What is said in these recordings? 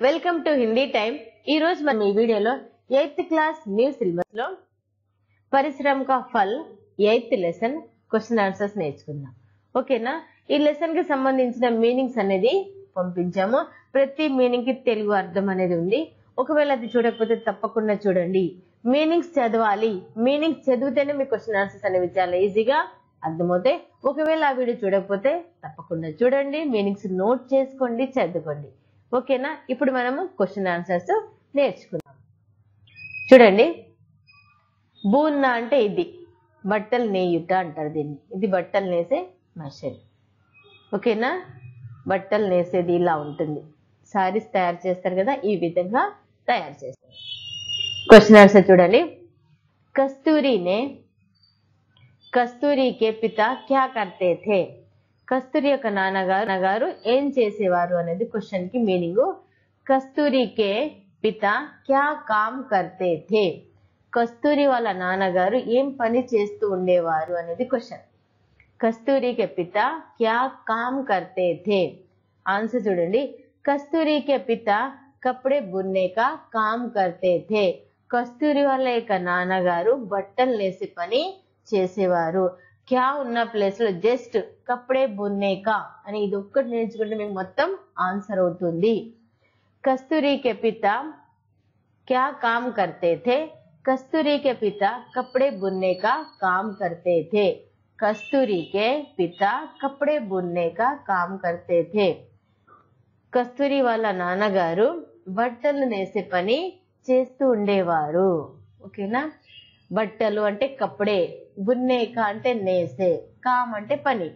Welcome to Hindi time. ఈ రోజు మనం ఈ వీడియోలో 8th క్లాస్ న్యూ సిలబస్ లో పరిశ్రమ కా ఫల్ 8th లెసన్ క్వశ్చన్ ఆన్సర్స్ నేర్చుకుందాం। ఓకేనా? ఈ లెసన్ కి సంబంధించిన మీనింగ్స్ అనేది పంపించాము। ప్రతి మీనింగ్ కి తెలుగు అర్థం అనేది ఉంది। ఒకవేళ అది చూడకపోతే తప్పకుండా చూడండి। మీనింగ్స్ చదవాలి, మీనింగ్స్ చదివితేనే మీ క్వశ్చన్ ఆన్సర్స్ అనేవి చాలా ఈజీగా అర్థమవుతాయి। ఒకవేళ ఆ వీడియో చూడకపోతే తప్పకుండా చూడండి, మీనింగ్స్ నోట్ చేసుకోండి, చదువుకోండి। ఓకేనా? ఇప్పుడు మనము క్వశ్చన్ ఆన్సర్స్ నేర్చుకుందాం। చూడండి, బూన్నా అంటే ఇది బట్టలు నేయుట అంటారు దీన్ని। ఇది బట్టలు నేసే మెషిన్। ఓకేనా? బట్టలు నేసేది ఇలా ఉంటుంది। సారీస్ తయారు చేస్తారు కదా, ఈ విధంగా తయారు చేస్తారు। క్వశ్చన్ ఆన్సర్ చూడండి। కస్తూరి కే పితా క్యా కర్తే థే? కస్తూరి యొక్క నాన్నగారు ఏం చేసేవారు అనేది క్వశ్చన్ కి మీనింగ్। కస్తూరి కే పితా క్యా కామ్ కర్తే థే? కస్తూరి వాళ్ళ నాన్నగారు ఏం పని చేస్తూ ఉండేవారు అనేది క్వశ్చన్। కస్తూరి కే పితా క్యా కామ్ కర్తే థే? ఆన్సర్ చూడండి। కస్తూరి కే పితా కపడే బున్నే కా కామ్ కర్తే థే? కస్తూరి వాళ్ళ యొక్క నాన్నగారు బట్టలు నేసే పని చేసేవారు। క్యా ఉన్న ప్లేస్ లో జస్ట్ కపడే బున్నే కా అని ఇది ఒక్కటి నేర్చుకుంటే మీకు మొత్తం ఆన్సర్ అవుతుంది। కస్తూరి కే పితా క్యా కామ్ కర్తే థే? కస్తూరి కే పితా కపడే బున్నే కా కామ్ కర్తే థే? కస్తూరి కే పితా కపడే బున్నే కా కామ్ కర్తే థే? కస్తూరి వాళ్ళ నాన్నగారు బట్టలు నేసే పని చేస్తూ ఉండేవారు। ఓకేనా? బట్టలు అంటే కపడే, బున్నేక అంటే నేసే, కామ్ అంటే పని।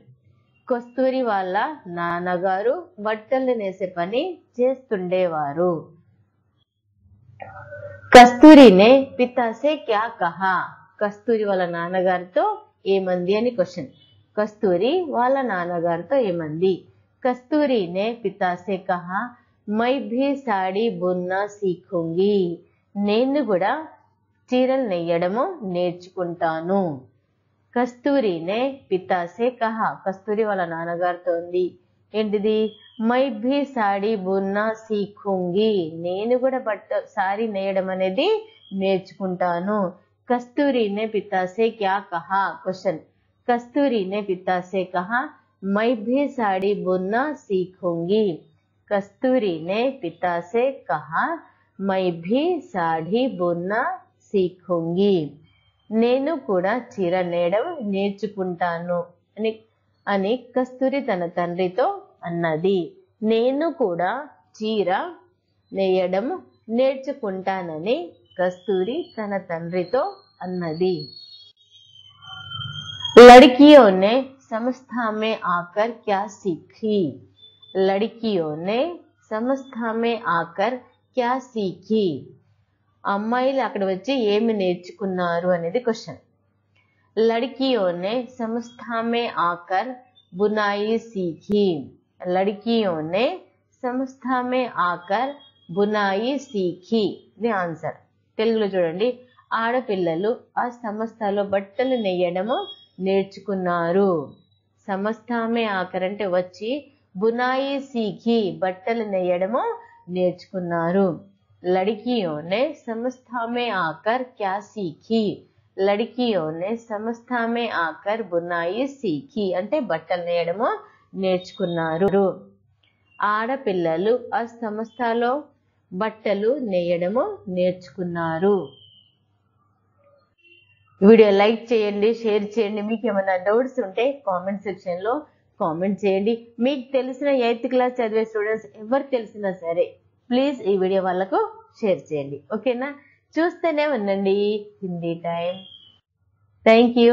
కస్తూరి వాళ్ళ నాన్నగారు బట్టలు నేసే పని చేస్తుండేవారు। కస్తూరినే పితాసే క్యా కహా? కస్తూరి వాళ్ళ నాన్నగారితో ఏమంది అని క్వశ్చన్। కస్తూరి వాళ్ళ నాన్నగారితో ఏమంది? కస్తూరినే పితాసే కహా మై భీ సాడీ బున్నా సీఖూంగి? నేను కూడా చీరలు నెయ్యడము నేర్చుకుంటాను। కస్తూరినే పితాసే కహా, కస్తూరి వాళ్ళ నాన్నగారితో ఉంది ఏంటిది? మై భీ సాడీ బున్నా సీఖూంగి, నేను కూడా సారీ నేయడం అనేది నేర్చుకుంటాను। కస్తూరినే పితాసే క్యా కహా? Question. కస్తూరినే పితాసే కహా my Bhi saree బున్నా సీఖూంగి? కస్తూరినే పితాసే కహా my భీ సాడీ బున్నా సీఖూంగి, నేను కూడా చీర నేయడం నేర్చుకుంటాను అని కస్తూరి తన తండ్రితో అన్నది। నేను కూడా చీర నేయడం నేర్చుకుంటానని కస్తూరి తన తండ్రితో అన్నది। लड़कियों ने संस्था में आकर क्या सीखी? लड़कियों ने संस्था में आकर क्या सीखी? అమ్మాయిలు అక్కడ వచ్చి ఏమి నేర్చుకున్నారు అనేది క్వశ్చన్। लड़कियों ने संस्था में आकर बुनाई सीखी। लड़कियों ने संस्था में आकर बुनाई सीखी ఇది ఆన్సర్। తెలుగులో చూడండి, ఆడపిల్లలు ఆ సంస్థలో బట్టలు నేయడము నేర్చుకున్నారు। సంస్థమే ఆకర్ అంటే వచ్చి, బునాయి సీఖి బట్టలు నేయడము నేర్చుకున్నారు। लड़कियों ने संस्था में आकर क्या सीखी? लड़कियों ने संस्था में आकर बुनाई सीखी అంటే బట్టలు నేయడము నేర్చుకున్నారు। ఆడపిల్లలు ఆ సంస్థలో బట్టలు నేయడము నేర్చుకున్నారు। వీడియో లైక్ చేయండి, షేర్ చేయండి। మీకు ఏమైనా డౌట్స్ ఉంటే కామెంట్ సెక్షన్ లో కామెంట్ చేయండి। మీకు తెలిసిన 8th క్లాస్ చదివే స్టూడెంట్స్ ఎవరు తెలిసినా సరే ప్లీజ్ ఈ వీడియో వాళ్ళకు షేర్ చేయండి। ఓకేనా? చూస్తూనే ఉండండి హిందీ టైం। Thank you.